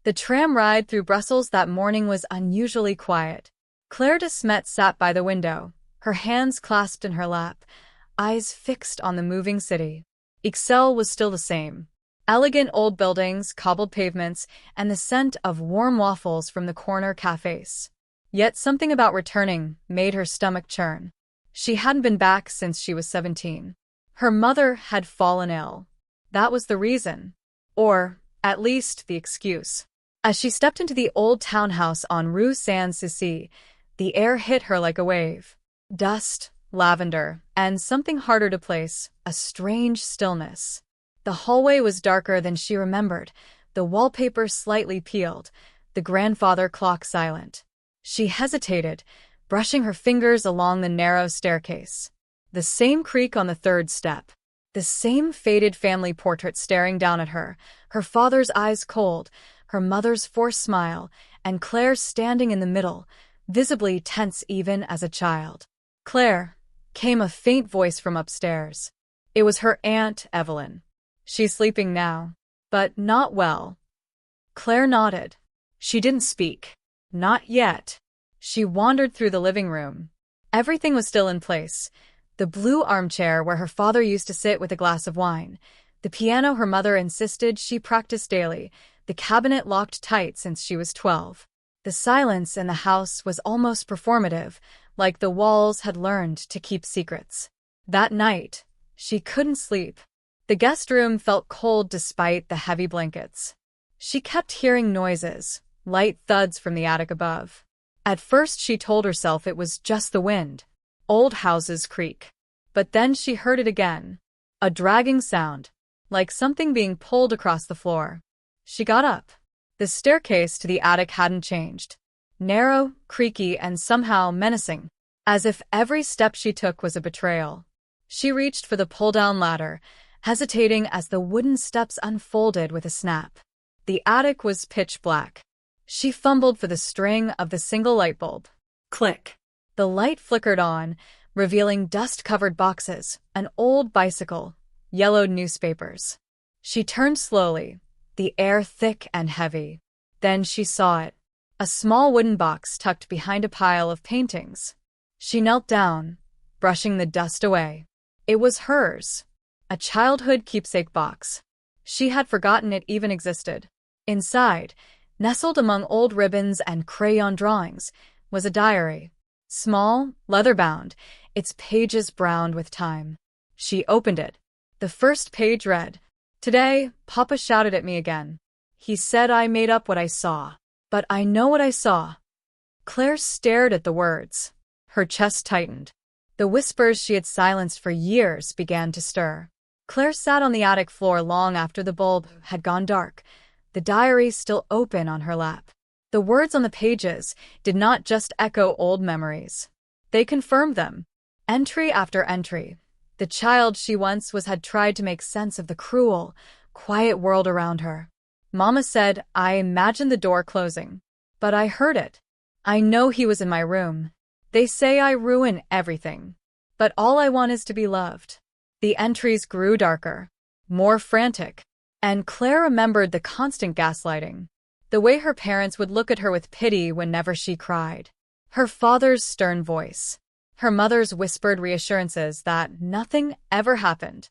The tram ride through Brussels that morning was unusually quiet. Claire de Smet sat by the window, her hands clasped in her lap, eyes fixed on the moving city. Ixelles was still the same. Elegant old buildings, cobbled pavements, and the scent of warm waffles from the corner cafes. Yet something about returning made her stomach churn. She hadn't been back since she was 17. Her mother had fallen ill. That was the reason. Or, at least, the excuse. As she stepped into the old townhouse on Rue Sans-Souci, the air hit her like a wave. Dust, lavender, and something harder to place, a strange stillness. The hallway was darker than she remembered, the wallpaper slightly peeled, the grandfather clock silent. She hesitated, brushing her fingers along the narrow staircase. The same creak on the third step. The same faded family portrait staring down at her, her father's eyes cold, her mother's forced smile, and Claire standing in the middle, visibly tense even as a child. "Claire," came a faint voice from upstairs. It was her Aunt Evelyn. "She's sleeping now, but not well." Claire nodded. She didn't speak. Not yet. She wandered through the living room. Everything was still in place. The blue armchair where her father used to sit with a glass of wine. The piano her mother insisted she practice daily. The cabinet locked tight since she was 12. The silence in the house was almost performative, like the walls had learned to keep secrets. That night, she couldn't sleep. The guest room felt cold despite the heavy blankets. She kept hearing noises, light thuds from the attic above. At first she told herself it was just the wind. Old houses creak. But then she heard it again. A dragging sound, like something being pulled across the floor. She got up. The staircase to the attic hadn't changed. Narrow, creaky, and somehow menacing, as if every step she took was a betrayal. She reached for the pull-down ladder, hesitating as the wooden steps unfolded with a snap. The attic was pitch black. She fumbled for the string of the single light bulb. Click. The light flickered on, revealing dust-covered boxes, an old bicycle, yellowed newspapers. She turned slowly, the air thick and heavy. Then she saw it. A small wooden box tucked behind a pile of paintings. She knelt down, brushing the dust away. It was hers. A childhood keepsake box. She had forgotten it even existed. Inside, nestled among old ribbons and crayon drawings, was a diary. Small, leather-bound, its pages browned with time. She opened it. The first page read, "Today, Papa shouted at me again. He said I made up what I saw. But I know what I saw." Claire stared at the words. Her chest tightened. The whispers she had silenced for years began to stir. Claire sat on the attic floor long after the bulb had gone dark, the diary still open on her lap. The words on the pages did not just echo old memories. They confirmed them. Entry after entry. The child she once was had tried to make sense of the cruel, quiet world around her. Mama said, "I imagined the door closing. But I heard it. I know he was in my room. They say I ruin everything. But all I want is to be loved." The entries grew darker, more frantic. And Claire remembered the constant gaslighting. The way her parents would look at her with pity whenever she cried. Her father's stern voice. Her mother's whispered reassurances that nothing ever happened.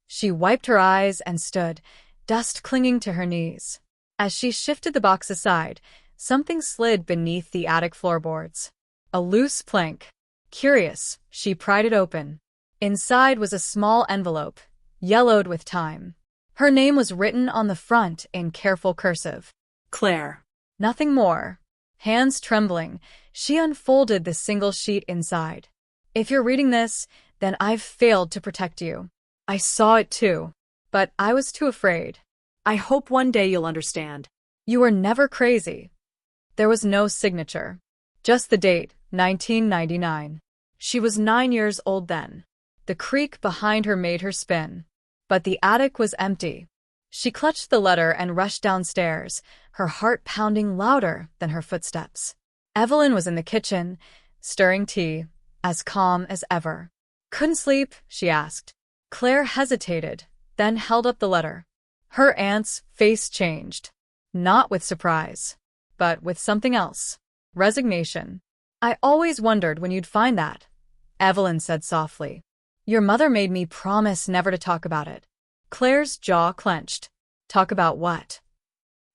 She wiped her eyes and stood, dust clinging to her knees. As she shifted the box aside, something slid beneath the attic floorboards. A loose plank. Curious, she pried it open. Inside was a small envelope, yellowed with time. Her name was written on the front in careful cursive. Claire. Nothing more. Hands trembling, she unfolded the single sheet inside. "If you're reading this, then I've failed to protect you. I saw it too. But I was too afraid. I hope one day you'll understand. You were never crazy." There was no signature. Just the date, 1999. She was 9 years old then. The creak behind her made her spin. But the attic was empty. She clutched the letter and rushed downstairs, her heart pounding louder than her footsteps. Evelyn was in the kitchen, stirring tea, as calm as ever. "Couldn't sleep?" she asked. Claire hesitated, then held up the letter. Her aunt's face changed. not with surprise, but with something else. Resignation. I always wondered when you'd find that, Evelyn said softly. Your mother made me promise never to talk about it. Claire's jaw clenched. Talk about what?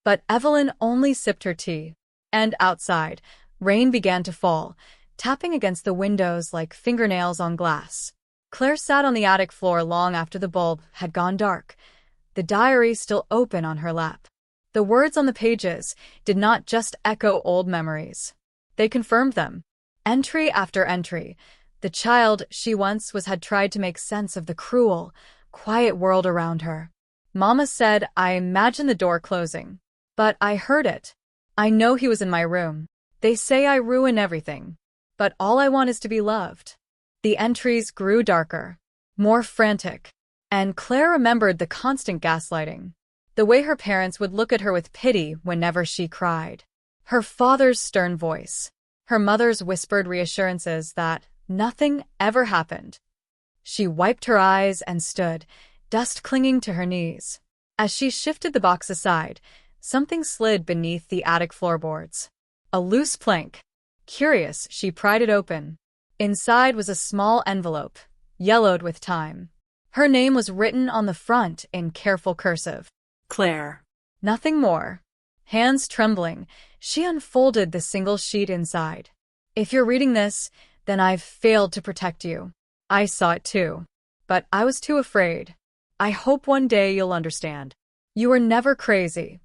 But Evelyn only sipped her tea. And outside, rain began to fall, tapping against the windows like fingernails on glass. Claire sat on the attic floor long after the bulb had gone dark, the diary still open on her lap. The words on the pages did not just echo old memories. They confirmed them. Entry after entry, the child she once was had tried to make sense of the cruel, quiet world around her. Mama said, I imagined the door closing. But I heard it. I know he was in my room. They say I ruin everything. But all I want is to be loved. The entries grew darker, more frantic. And Claire remembered the constant gaslighting. The way her parents would look at her with pity whenever she cried. Her father's stern voice. Her mother's whispered reassurances that nothing ever happened. She wiped her eyes and stood, dust clinging to her knees. As she shifted the box aside, something slid beneath the attic floorboards. A loose plank. Curious, she pried it open. Inside was a small envelope, yellowed with time. Her name was written on the front in careful cursive. Claire. Nothing more. Hands trembling, she unfolded the single sheet inside. If you're reading this, then I've failed to protect you. I saw it too. But I was too afraid. I hope one day you'll understand. You were never crazy.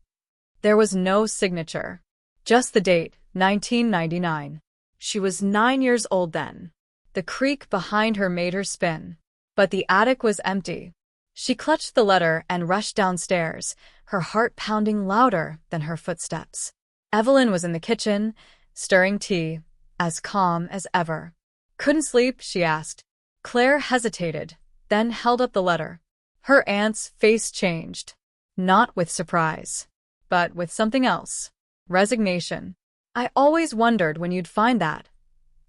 There was no signature. Just the date, 1999. She was 9 years old then. The creak behind her made her spin. But the attic was empty. She clutched the letter and rushed downstairs, her heart pounding louder than her footsteps. Evelyn was in the kitchen, stirring tea, as calm as ever. Couldn't sleep, she asked. Claire hesitated, then held up the letter. Her aunt's face changed. Not with surprise, but with something else. Resignation. I always wondered when you'd find that,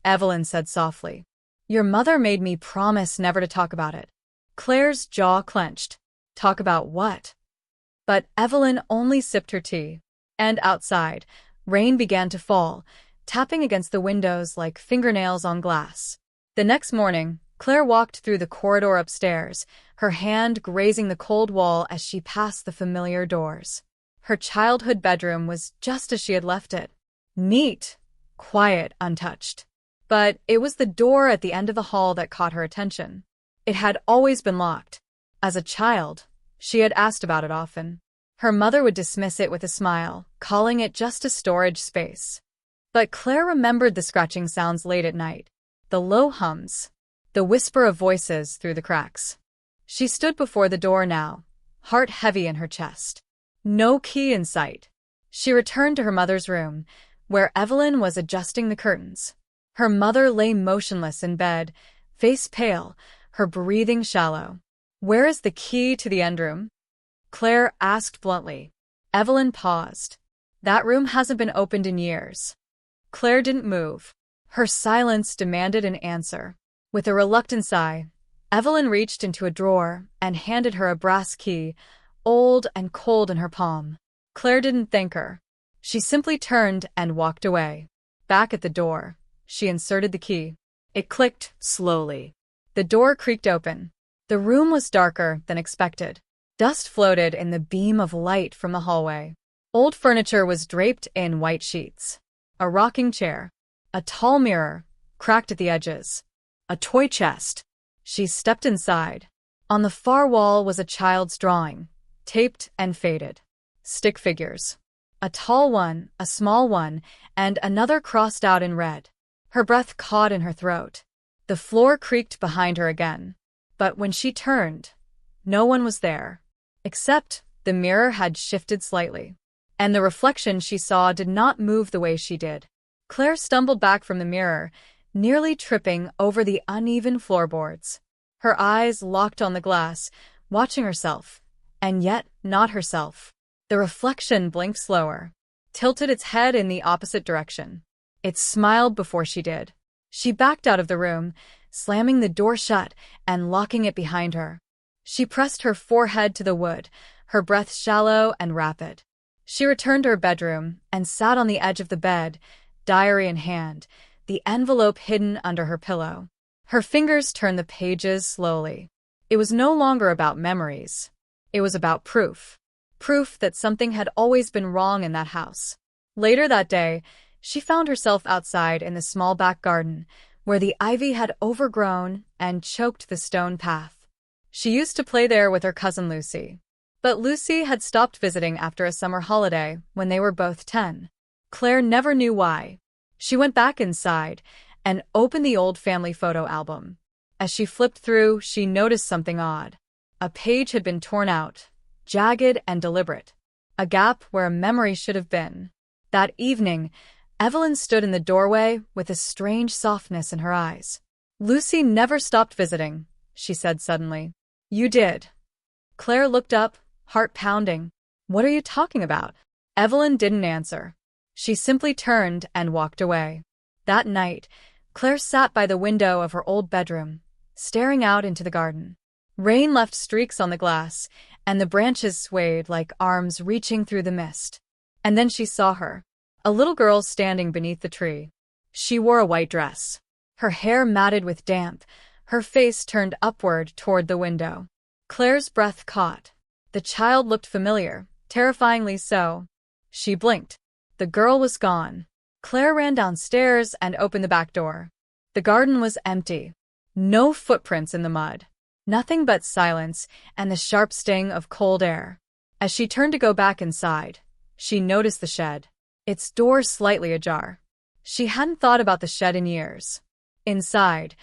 Evelyn said softly. Your mother made me promise never to talk about it. Claire's jaw clenched. Talk about what? But Evelyn only sipped her tea. And outside, rain began to fall, tapping against the windows like fingernails on glass. The next morning, Claire walked through the corridor upstairs, her hand grazing the cold wall as she passed the familiar doors. Her childhood bedroom was just as she had left it. Neat, quiet, untouched. But it was the door at the end of the hall that caught her attention. It had always been locked. As a child, she had asked about it often. Her mother would dismiss it with a smile, calling it just a storage space. But Claire remembered the scratching sounds late at night, the low hums, the whisper of voices through the cracks. She stood before the door now, heart heavy in her chest. No key in sight. She returned to her mother's room, where Evelyn was adjusting the curtains. Her mother lay motionless in bed, face pale, her breathing shallow. Where is the key to the end room? Claire asked bluntly. Evelyn paused. That room hasn't been opened in years. Claire didn't move. Her silence demanded an answer. With a reluctant sigh, Evelyn reached into a drawer and handed her a brass key, old and cold in her palm. Claire didn't thank her. She simply turned and walked away. Back at the door, she inserted the key. It clicked slowly. The door creaked open. The room was darker than expected. Dust floated in the beam of light from the hallway. Old furniture was draped in white sheets. A rocking chair. A tall mirror, cracked at the edges. A toy chest. She stepped inside. On the far wall was a child's drawing, taped and faded. Stick figures. A tall one, a small one, and another crossed out in red. Her breath caught in her throat. The floor creaked behind her again. But when she turned, no one was there. Except the mirror had shifted slightly. And the reflection she saw did not move the way she did. Claire stumbled back from the mirror, nearly tripping over the uneven floorboards. Her eyes locked on the glass, watching herself, and yet not herself. The reflection blinked slower, tilted its head in the opposite direction. It smiled before she did. She backed out of the room, slamming the door shut and locking it behind her. She pressed her forehead to the wood, her breath shallow and rapid. She returned to her bedroom and sat on the edge of the bed, diary in hand, the envelope hidden under her pillow. Her fingers turned the pages slowly. It was no longer about memories. It was about proof. Proof that something had always been wrong in that house. Later that day, she found herself outside in the small back garden, where the ivy had overgrown and choked the stone path. She used to play there with her cousin Lucy. But Lucy had stopped visiting after a summer holiday when they were both 10. Claire never knew why. She went back inside and opened the old family photo album. As she flipped through, she noticed something odd. A page had been torn out, jagged and deliberate. A gap where a memory should have been. That evening, Evelyn stood in the doorway with a strange softness in her eyes. "Lucy never stopped visiting," she said suddenly. "You did." Claire looked up, heart pounding. "What are you talking about?" Evelyn didn't answer. She simply turned and walked away. That night, Claire sat by the window of her old bedroom, staring out into the garden. Rain left streaks on the glass, and the branches swayed like arms reaching through the mist. And then she saw her, a little girl standing beneath the tree. She wore a white dress, her hair matted with damp, her face turned upward toward the window. Claire's breath caught. The child looked familiar, terrifyingly so. She blinked. The girl was gone. Claire ran downstairs and opened the back door. The garden was empty. No footprints in the mud. Nothing but silence and the sharp sting of cold air. As she turned to go back inside, she noticed the shed, its door slightly ajar. She hadn't thought about the shed in years. Inside,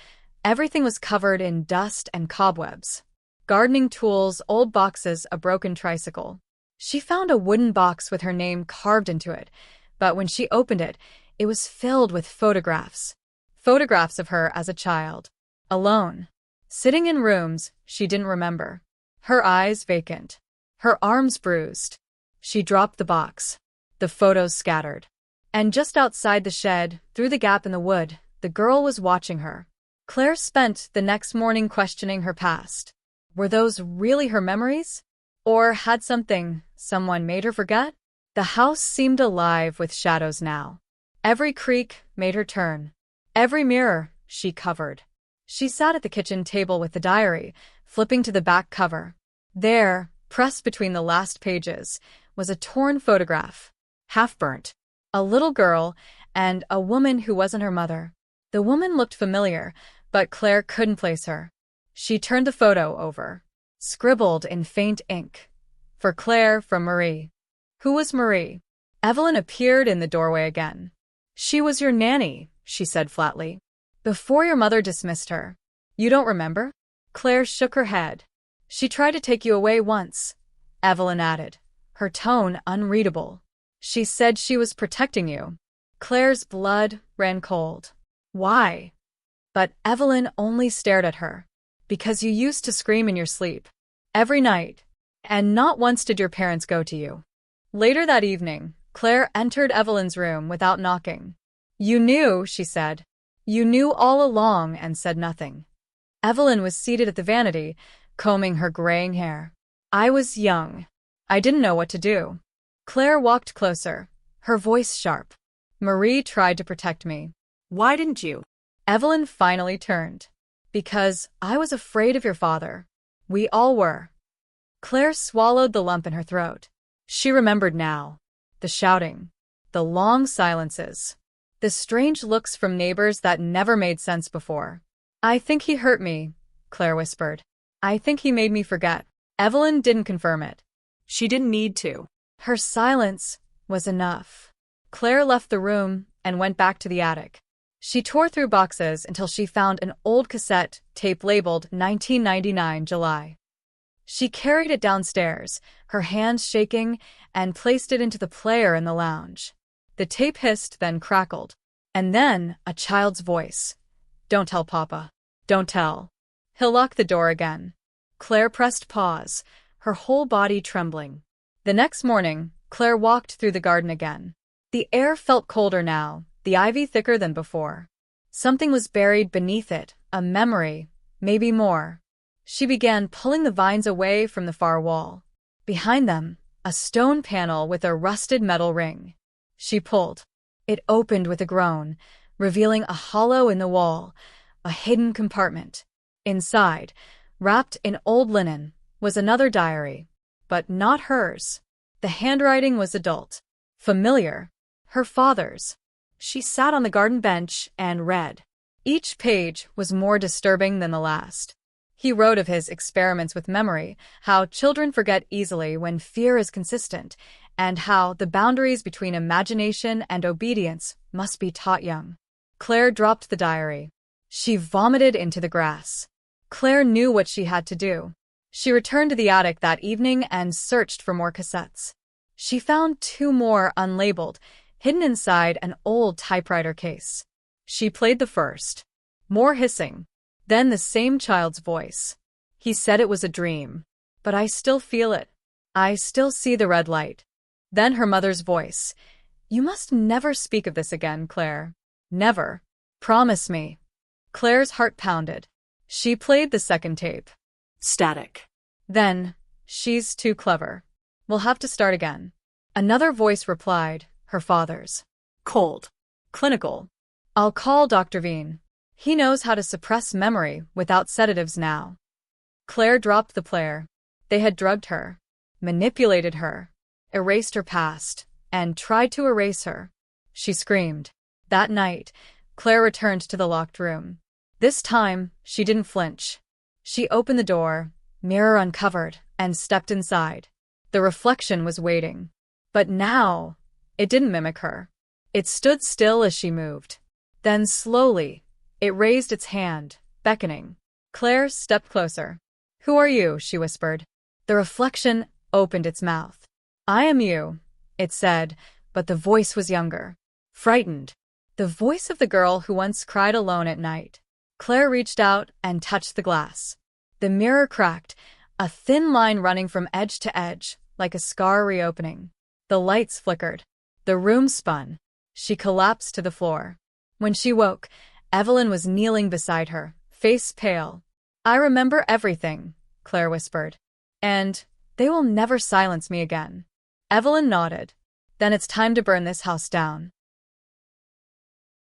everything was covered in dust and cobwebs. Gardening tools, old boxes, a broken tricycle. She found a wooden box with her name carved into it, but when she opened it, it was filled with photographs. Photographs of her as a child. Alone. Sitting in rooms she didn't remember. Her eyes vacant. Her arms bruised. She dropped the box. The photos scattered. And just outside the shed, through the gap in the wood, the girl was watching her. Claire spent the next morning questioning her past. Were those really her memories? Or had someone made her forget? The house seemed alive with shadows now. Every creak made her turn. Every mirror she covered. She sat at the kitchen table with the diary, flipping to the back cover. There, pressed between the last pages, was a torn photograph, half-burnt. A little girl and a woman who wasn't her mother. The woman looked familiar, but Claire couldn't place her. She turned the photo over. Scribbled in faint ink. For Claire from Marie. Who was Marie? Evelyn appeared in the doorway again. "She was your nanny," she said flatly. "Before your mother dismissed her. You don't remember?" Claire shook her head. "She tried to take you away once," Evelyn added, her tone unreadable. "She said she was protecting you." Claire's blood ran cold. Why? But Evelyn only stared at her. "Because you used to scream in your sleep. Every night. And not once did your parents go to you." Later that evening, Claire entered Evelyn's room without knocking. "You knew," she said. "You knew all along and said nothing." Evelyn was seated at the vanity, combing her graying hair. "I was young. I didn't know what to do." Claire walked closer, her voice sharp. "Marie tried to protect me." "Why didn't you?" Evelyn finally turned. "Because I was afraid of your father. We all were." Claire swallowed the lump in her throat. She remembered now. The shouting. The long silences. The strange looks from neighbors that never made sense before. "I think he hurt me," Claire whispered. "I think he made me forget." Evelyn didn't confirm it. "She didn't need to." Her silence was enough. Claire left the room and went back to the attic. She tore through boxes until she found an old cassette tape labeled 1999 July. She carried it downstairs, her hands shaking, and placed it into the player in the lounge. The tape hissed, then crackled. And then a child's voice. "Don't tell Papa. Don't tell. He'll lock the door again." Claire pressed pause, her whole body trembling. The next morning, Claire walked through the garden again. The air felt colder now, the ivy thicker than before. Something was buried beneath it, a memory, maybe more. She began pulling the vines away from the far wall. Behind them, a stone panel with a rusted metal ring. She pulled. It opened with a groan, revealing a hollow in the wall, a hidden compartment. Inside, wrapped in old linen, was another diary, but not hers. The handwriting was adult, familiar, her father's. She sat on the garden bench and read. Each page was more disturbing than the last. He wrote of his experiments with memory, how children forget easily when fear is consistent, and how the boundaries between imagination and obedience must be taught young. Claire dropped the diary. She vomited into the grass. Claire knew what she had to do. She returned to the attic that evening and searched for more cassettes. She found 2 more unlabeled, hidden inside an old typewriter case. She played the first. More hissing. Then the same child's voice. He said it was a dream. But I still feel it. I still see the red light. Then her mother's voice. You must never speak of this again, Claire. Never. Promise me. Claire's heart pounded. She played the second tape. Static. Then, she's too clever. We'll have to start again. Another voice replied, her father's. Cold. Clinical. I'll call Dr. Veen. He knows how to suppress memory without sedatives now. Claire dropped the player. They had drugged her, manipulated her, erased her past, and tried to erase her. She screamed. That night, Claire returned to the locked room. This time, she didn't flinch. She opened the door, mirror uncovered, and stepped inside. The reflection was waiting. But now, it didn't mimic her. It stood still as she moved. Then slowly, it raised its hand, beckoning. Claire stepped closer. Who are you? She whispered. The reflection opened its mouth. I am you, it said, but the voice was younger. Frightened. The voice of the girl who once cried alone at night. Claire reached out and touched the glass. The mirror cracked, a thin line running from edge to edge, like a scar reopening. The lights flickered. The room spun. She collapsed to the floor. When she woke, Evelyn was kneeling beside her, face pale. I remember everything, Claire whispered. And they will never silence me again. Evelyn nodded. Then it's time to burn this house down.